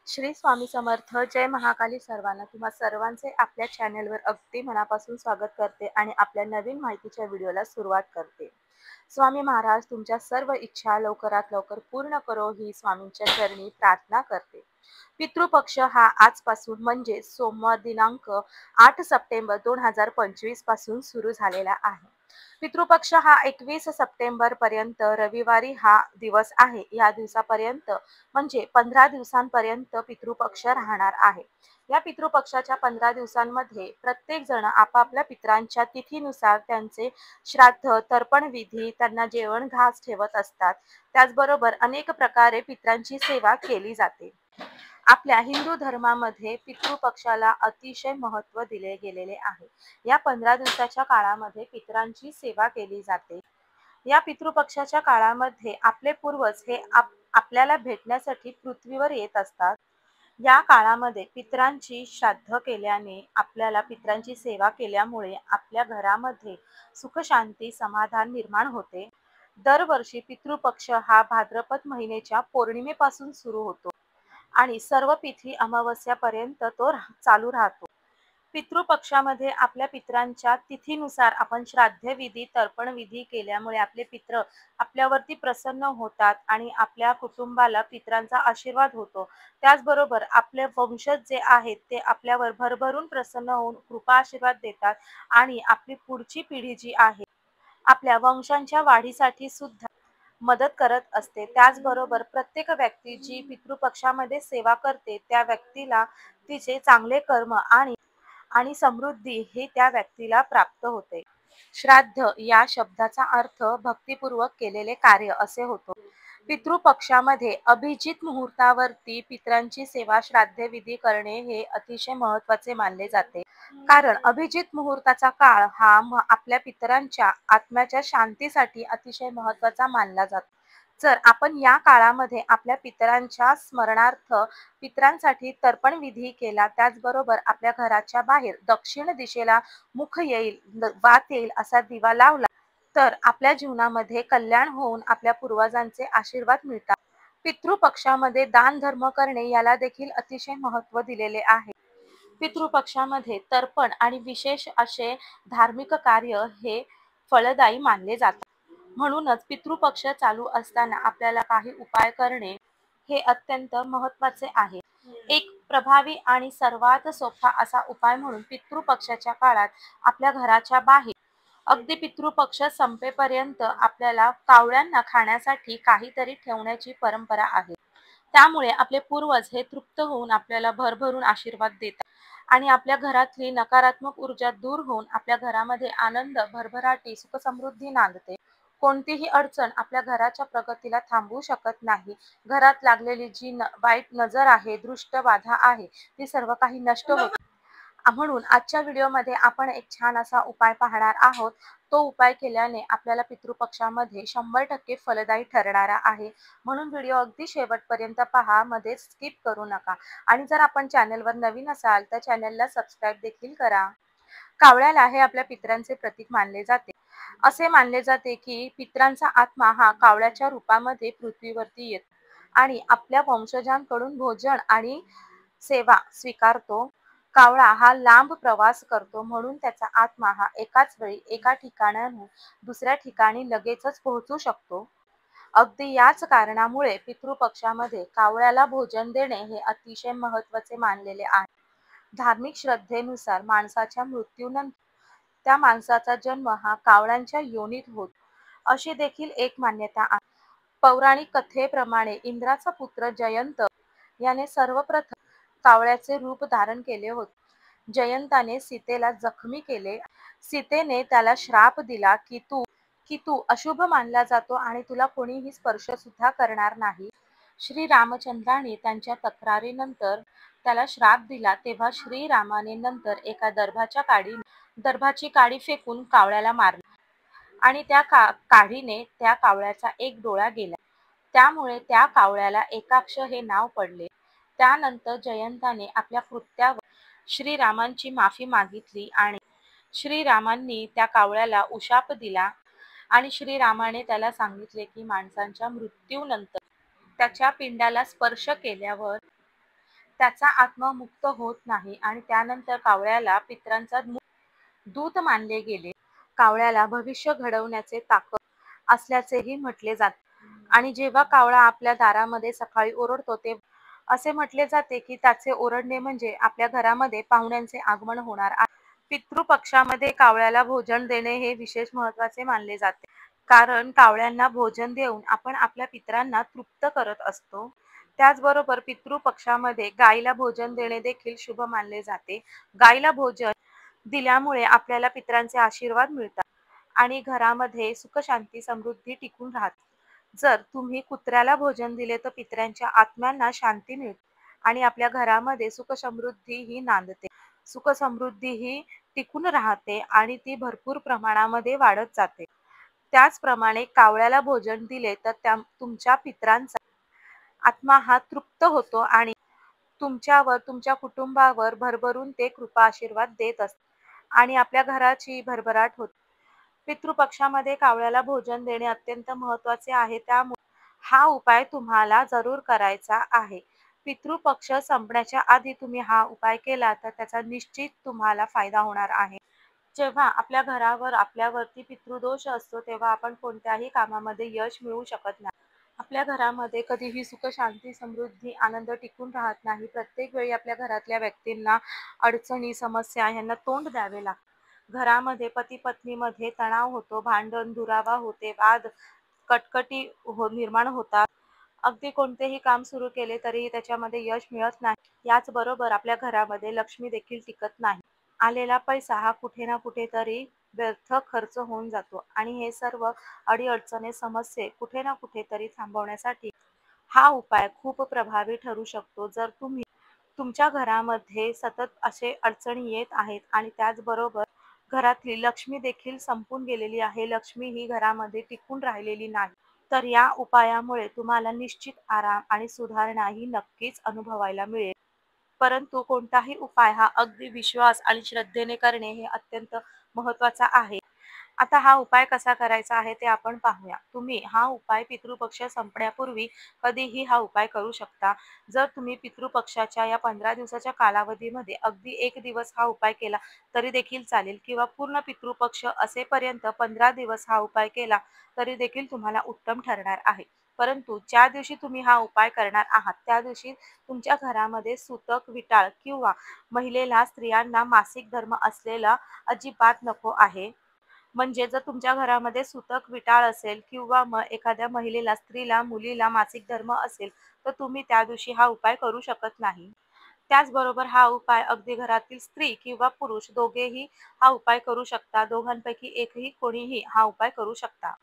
श्री स्वामी समर्थ. जय महाकाली सर्वांना. तुम्हा सर्वांचे आपल्या चॅनलवर अगदी मनापासून स्वागत करते आणि आपल्या नवीन माहितीच्या व्हिडिओला सुरुवात करते. स्वामी महाराज तुमच्या सर्व इच्छा लवकरात लवकर पूर्ण करो ही स्वामींच्या चरणी प्रार्थना करते. पितृपक्ष हा आजपासून म्हणजे सोमवार दिनांक 8 सप्टेंबर 2025 पासून सुरू झालेला आहे. पितृपक्ष हा 21 सप्टेंबर पर्यंत रविवारी हा दिवस आहे. या दिवसापर्यंत म्हणजे 15 दिवसांपर्यंत पितृपक्ष राहणार आहे. या पितृपक्षाच्या 15 दिवसांमध्ये प्रत्येक जण आपापल्या पितरांच्या तिथीनुसार त्यांचे श्राद्ध तर्पण विधी त्यांना जेवण घास ठेवत असतात. त्याचबरोबर अनेक प्रकारे पितरांची सेवा केली जाते. आपल्या हिंदू धर्मामध्ये पितृपक्षाला अतिशय महत्त्व दिले गेलेले आहे. या 15 दिवसाच्या काळामध्ये पितरांची सेवा केली जाते. या पितृपक्षाच्या काळामध्ये आपले पूर्वज हे आपल्याला भेटण्यासाठी पृथ्वीवर येत असतात. या काळामध्ये पितरांची श्राद्ध केल्याने आपल्याला पितरांची सेवा केल्यामुळे आपल्या घरामध्ये सुख शांती समाधान निर्माण होते. दरवर्षी पितृपक्ष हा भाद्रपद महिन्याच्या पौर्णिमेपासून सुरू होतो आणि सर्व तिथी अमावस्यापर्यंत तो चालू राहतो. पितृपक्षामध्ये आपल्या पितरांच्या तिथीनुसार आपण श्राद्धविधी तर्पण विधी केल्यामुळे आपले पित्र आपल्यावरती प्रसन्न होतात आणि आपल्या कुटुंबाला पितरांचा आशीर्वाद होतो. त्याचबरोबर आपले वंशज जे आहेत ते आपल्यावर भरभरून प्रसन्न होऊन कृपा आशीर्वाद देतात आणि आपली पुढची पिढी जी आहे आपल्या वंशांच्या वाढीसाठी सुद्धा मदत करत असते. त्याचबरोबर प्रत्येक व्यक्ती जी पितृपक्षामध्ये सेवा करते त्या व्यक्तीला तिचे चांगले कर्म आणि समृद्धी हे त्या व्यक्तीला प्राप्त होते. श्राद्ध या शब्दाचा अर्थ भक्तिपूर्वक केलेले कार्य असे होतो. पितृपक्षामध्ये अभिजित मुहूर्तावरती पितरांची सेवा श्राद्धविधी करणे हे अतिशय महत्त्वाचे मानले जाते. कारण अभिजित मुहूर्ताचा काळ हा आपल्या पितरांच्या आत्म्याच्या शांतीसाठी अतिशय महत्त्वाचा मानला जातो. जर आपण या काळामध्ये आपल्या पितरांच्या स्मरणार्थ पितरांसाठी तर्पण विधी केला, त्याचबरोबर आपल्या घराच्या बाहेर दक्षिण दिशेला मुख येईल वात येईल असा दिवा लावला तर आपल्या जीवनामध्ये कल्याण होऊन आपल्या पूर्वजांचे आशीर्वाद मिळतात. पितृपक्षामध्ये दान धर्म करणे याला देखील अतिशय महत्त्व दिलेले आहे. पितृपक्षामध्ये तर्पण आणि विशेष असे धार्मिक कार्य हे फलदायी मानले जातात. म्हणूनच पितृपक्ष चालू असताना आपल्याला काही उपाय करणे हे अत्यंत महत्त्वाचे आहे. एक प्रभावी आणि सर्वात सोपा असा उपाय म्हणून पितृपक्षाच्या काळात आपल्या घराच्या बाहेर अगदी पितृपक्ष संपेपर्यंत आपल्याला कावळ्यांना खाण्यासाठी काहीतरी ठेवण्याची परंपरा आहे. त्यामुळे आपले पूर्वज हे तृप्त होऊन आपल्याला भरभरून आशीर्वाद देतात आणि आपल्या घरातली नकारात्मक ऊर्जा दूर होऊन आपल्या घरामध्ये आनंद भरभराटी सुख समृद्धी नांदते. कोणतीही अडचण आपल्या घराच्या प्रगतीला थांबवू शकत नाही. घरात लागलेली जी वाईट नजर आहे दृष्ट बाधा आहे ती सर्व काही नष्ट होते. म्हणून आजच्या व्हिडिओमध्ये आपण एक छान असा उपाय पाहणार आहोत. तो उपाय केल्याने आपल्याला पितृपक्षामध्ये 100% फलदायी ठरणारा आहे. म्हणून व्हिडिओ अगदी शेवटपर्यंत पहा, मध्ये स्किप करू नका. आणि जर आपण चॅनलवर नवीन असाल तर चॅनलला सबस्क्राईब देखील करा. कावळ्याला हे आपल्या पितरांचे प्रतीक मानले जाते. असे मानले जाते की पितरांचा आत्मा हा कावळ्याच्या रूपामध्ये पृथ्वीवरती येतो आणि आपल्या वंशजांकडून भोजन आणि सेवा स्वीकारतो. कावळा हा लांब प्रवास करतो म्हणून त्याचा आत्मा हा एकाच वेळी एका ठिकाणाहून दुसऱ्या ठिकाणी लगेचच पोहोचू शकतो. अगदी याच कारणामुळे पितृपक्षामध्ये कावळ्याला भोजन देणे हे अतिशय महत्त्वाचे मानलेले आहे. धार्मिक श्रद्धेनुसार माणसाच्या मृत्यूनंतर त्या माणसाचा जन्म हा कावळ्यांच्या योनीत होतो अशी देखील एक मान्यता आहे. पौराणिक कथेप्रमाणे इंद्राचा पुत्र जयंत याने सर्वप्रथम कावळ्याचे रूप धारण केले होते. जयंताने सीतेला जखमी केले. सीतेने त्याला श्राप दिला की तू अशुभ मानला जातो आणि तुला कोणीही स्पर्श सुद्धा करणार नाही. श्री रामचंद्राने त्यांच्या तक्रारीनंतर त्याला श्राप दिला तेव्हा श्रीरामाने नंतर एका दर्भाची काडी फेकून कावळ्याला मारले आणि त्या काडीने त्या कावळ्याचा एक डोळा गेला. त्यामुळे त्या कावळ्याला एकाक्ष हे नाव पडले. त्यानंतर जयंताने आपल्या कृत्यावर श्रीरामांची माफी मागितली आणि श्रीरामांनी त्या कावळ्याला उशाप दिला आणि श्रीरामाने त्याला सांगितले की माणसांच्या मृत्यूनंतर त्याच्या पिंडाला स्पर्श केल्यावर त्याचा आत्मा मुक्त होत नाही आणि त्यानंतर कावळ्याला पितरांचा दूत मानले गेले. कावळ्याला भविष्य घडवण्याचे ताकद असल्याचेही म्हटले जाते. आणि जेव्हा कावळा आपल्या दारामध्ये सकाळी ओरडतो ते असे म्हटले जाते की त्याचे ओरडणे म्हणजे आपल्या घरामध्ये पाहुण्यांचे आगमन होणार आहे. पितृपक्षामध्ये कावळ्याला भोजन देणे हे विशेष महत्त्वाचे मानले जाते. कारण कावळ्यांना भोजन देऊन आपण आपल्या पितरांना तृप्त करत असतो. त्याचबरोबर पितृपक्षामध्ये गायीला भोजन देणे देखील शुभ मानले जाते. गायीला भोजन दिल्यामुळे आपल्याला पितरांचे आशीर्वाद मिळतात आणि घरामध्ये सुख शांती समृद्धी टिकून राहते. जर तुम्ही कुत्र्याला भोजन दिले तर पितऱ्यांच्या आत्म्यांना शांती मिळते आणि आपल्या घरामध्ये सुख समृद्धी ही नांदते. सुख समृद्धी ही टिकून राहते आणि ती भरपूर प्रमाणामध्ये वाढत जाते. त्याचप्रमाणे कावळ्याला भोजन दिले तर तुमच्या पितरांचा आत्मा हा तृप्त होतो आणि तुमच्यावर तुमच्या कुटुंबावर भरभरून ते कृपा आशीर्वाद देत असतात आणि आपल्या घराची भरभराट होते. पितृपक्षामध्ये कावळ्याला भोजन देणे अत्यंत महत्त्वाचे आहे. त्यामुळे हा उपाय तुम्हाला जरूर करायचा आहे. पितृपक्ष संपण्याच्या आधी तुम्ही हा उपाय केला तर त्याचा निश्चित तुम्हाला फायदा होणार आहे. जेव्हा आपल्या घरावर आपल्यावरती पितृदोष असतो तेव्हा आपण कोणत्याही कामामध्ये यश मिळवू शकत नाही. आपल्या घरामध्ये कधीही सुख शांती समृद्धी आनंद टिकून राहत नाही. प्रत्येक वेळी आपल्या घरातल्या व्यक्तींना अडचणी समस्या यांना तोंड द्यावे लागते. घरामध्ये पती पत्नीमध्ये तणाव होतो, भांडण दुरावा होते, वाद कटकटी निर्माण होतात. अगदी कोणतेही काम सुरू केले तरीही त्याच्यामध्ये यश मिळत नाही. याचबरोबर आपल्या घरामध्ये लक्ष्मी देखील टिकत नाही. आलेला पैसा हा कुठे ना कुठेतरी व्यर्थ खर्च होऊन जातो आणि हे सर्व अडीअडचणी समस्या कुठे ना कुठेतरी थांबवण्यासाठी हा उपाय खूप प्रभावी ठरू शकतो. जर तुम्ही तुमच्या घरामध्ये सतत असे अडचणी येत आहेत आणि त्याचबरोबर घरातली लक्ष्मी देखील संपून गेलेली आहे, लक्ष्मी ही घरामध्ये टिकून राहिलेली नाही, तर या उपायामुळे तुम्हाला निश्चित आराम आणि सुधारणा ही नक्कीच अनुभवायला मिळेल. परंतु कोणताही उपाय हा अगदी विश्वास आणि श्रद्धेने करणे हे अत्यंत महत्त्वाचा आहे. आता हा उपाय कसा करायचा आहे ते आपण पाहूया. तुम्ही हा उपाय पितृपक्ष संपण्यापूर्वी कधीही हा उपाय करू शकता. जर तुम्ही पितृपक्षाच्या या 15 दिवसाच्या कालावधीमध्ये अगदी 1 दिवस हा उपाय केला तरी देखील चालेल किंवा पूर्ण पितृपक्ष असेपर्यंत 15 दिवस हा उपाय केला तरी देखील तुम्हाला उत्तम ठरणार आहे. परंतु ज्या दिवशी तुम्ही हा उपाय करणार आहात त्या दिवशी तुमच्या घरामध्ये सुतक, विटाळ किंवा महिलेला स्त्रियांना मासिक धर्म असलेला अजिबात नको आहे. म्हणजे जर तुमच्या घरामध्ये सुतक, विटाळ असेल किंवा मग एखाद्या महिलेला, स्त्रीला, मुलीला मासिक धर्म असेल तर तुम्ही त्या दिवशी हा उपाय करू शकत नाही. त्याचबरोबर हा उपाय अगदी घरातील स्त्री किंवा पुरुष दोघेही हा उपाय करू शकता. दोघांपैकी एकही कोणीही हा उपाय करू शकता.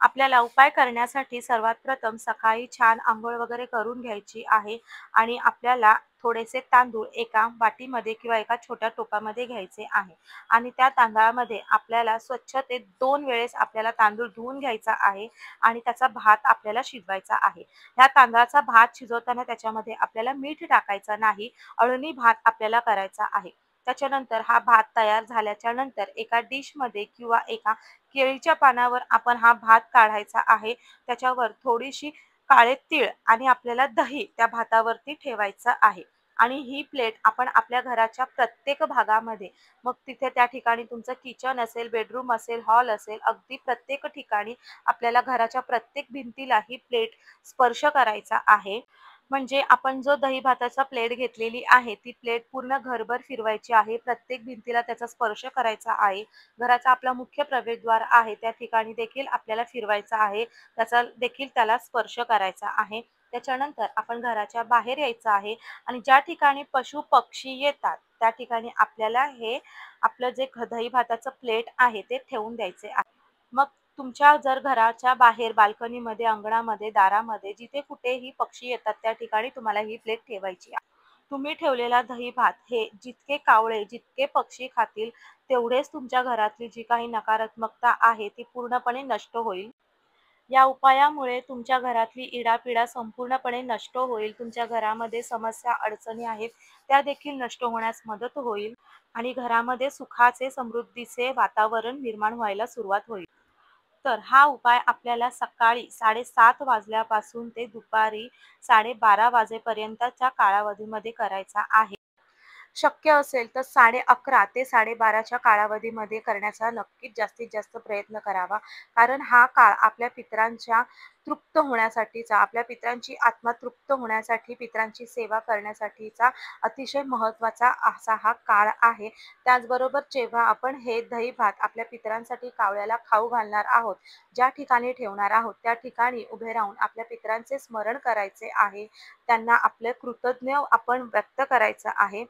आपल्याला उपाय करण्यासाठी सर्वात प्रथम सकाळी छान अंघोळ वगैरे करून घ्यायची आहे आणि आपल्याला थोडेसे तांदूळ एका वाटीमध्ये किंवा एका छोट्या टोपामध्ये घ्यायचे आहे आणि त्या तांदळामध्ये आपल्याला स्वच्छ ते 2 वेळेस आपल्याला तांदूळ धुवून घ्यायचा आहे आणि त्याचा भात आपल्याला शिजवायचा आहे. ह्या तांदळाचा भात शिजवताना त्याच्यामध्ये आपल्याला मीठ टाकायचं नाही, अळणी भात आपल्याला करायचा आहे. त्याच्यानंतर हा भात तयार झाल्याच्या नंतर एका डिशमध्ये किंवा एका केळीच्या पानावर आपण हा भात काढायचा आहे. त्याच्यावर थोडीशी काळे तीळ आणि आपल्याला दही त्या भातावरती ठेवायचं आहे आणि ही प्लेट आपण आपल्या घराच्या प्रत्येक भागामध्ये, मग तिथे त्या ठिकाणी तुमचं किचन असेल, बेडरूम असेल, हॉल असेल, अगदी प्रत्येक ठिकाणी आपल्याला घराच्या प्रत्येक भिंतीला ही प्लेट स्पर्श करायचा आहे. म्हणजे आपण जो दही भाताचा प्लेट घेतलेली आहे ती प्लेट पूर्ण घरभर फिरवायची आहे. प्रत्येक भिंतीला त्याचा स्पर्श करायचा आहे. घराचा आपला मुख्य प्रवेशद्वार आहे त्या ठिकाणी देखील आपल्याला फिरवायचा आहे. त्याचा देखील त्याला स्पर्श करायचा आहे. त्याच्यानंतर आपण घराच्या बाहेर यायचं आहे आणि ज्या ठिकाणी पशु पक्षी येतात त्या ठिकाणी आपल्याला हे आपलं जे दही भाताचं प्लेट आहे ते ठेवून द्यायचे आहे. मग तुमच्या जर घराच्या बाहेर बाल्कनीमध्ये, अंगणामध्ये, दारामध्ये जिथे कुठेही पक्षी येतात त्या ठिकाणी तुम्हाला ही प्लेट ठेवायची आहे. तुम्ही ठेवलेला दही भात हे जितके कावळे, जितके पक्षी खातील तेवढेच तुमच्या घरातली जी काही नकारात्मकता आहे ती पूर्णपणे नष्ट होईल. या उपायामुळे तुमच्या घरातली इडापिडा संपूर्णपणे नष्ट होईल. तुमच्या घरामध्ये समस्या, अडचणी आहेत त्या देखील नष्ट होण्यास मदत होईल आणि घरामध्ये सुखाचे, समृद्धीचे वातावरण निर्माण व्हायला सुरुवात होईल. तर हा उपाय आपल्याला सकाळी 7:30 वाजल्यापासून ते दुपारी 12:30 वाजेपर्यंतच्या कालावधीमध्ये करायचा आहे. शक्य असेल तर 11:30 ते 12:30च्या कालावधीमध्ये करण्याचा नक्कीच जास्तीत जास्त प्रयत्न करावा. कारण हा काळ आपल्या पितरांच्या तृप्त होण्यासाठीचा, आपल्या पितरांची आत्मा तृप्त होण्यासाठी, पितरांची सेवा करण्यासाठीचा अतिशय महत्त्वाचा असा हा काळ आहे. त्याचबरोबर जेव्हा आपण हे दही-भात आपल्या पितरांसाठी कावळ्याला खाऊ घालणार आहोत, ज्या ठिकाणी ठेवणार आहोत, त्या ठिकाणी उभे राहून आपल्या पितरांचे स्मरण करायचे आहे. त्यांना आपले कृतज्ञ आपण व्यक्त करायचं आहे.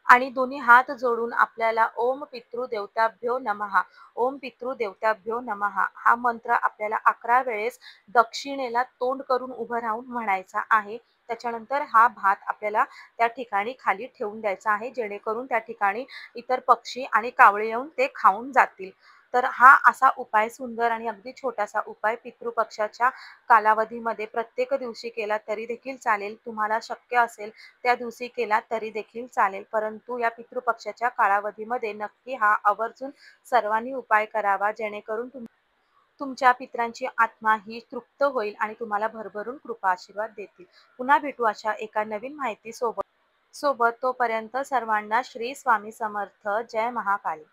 आणि दोन्ही हात जोडून आपल्याला ओम पितृदेवताभ्यो नमः, ओम पितृदेवताभ्यो नमः हा मंत्र आपल्याला 11 वेळेस दक्षिणेला तोंड करून उभं राहून म्हणायचा आहे. त्याच्यानंतर हा भात आपल्याला त्या ठिकाणी खाली ठेवून द्यायचा आहे, जेणेकरून त्या ठिकाणी इतर पक्षी आणि कावळे येऊन ते खाऊन जातील. तर हा असा उपाय सुंदर आणि अगदी छोटासा उपाय पितृपक्षाच्या कालावधीमध्ये प्रत्येक दिवशी केला तरी देखील चालेल. तुम्हाला शक्य असेल त्या दिवशी केला तरी देखील चालेल. परंतु या पितृपक्षाच्या कालावधीमध्ये नक्की हा आवर्जून सर्वांनी उपाय करावा, जेणेकरून तुमच्या पितरांची आत्मा ही तृप्त होईल आणि तुम्हाला भरभरून कृपा आशीर्वाद देतील. पुन्हा भेटू अशा एका नवीन माहिती सोबत. तोपर्यंत सर्वांना श्री स्वामी समर्थ. जय महाकाली.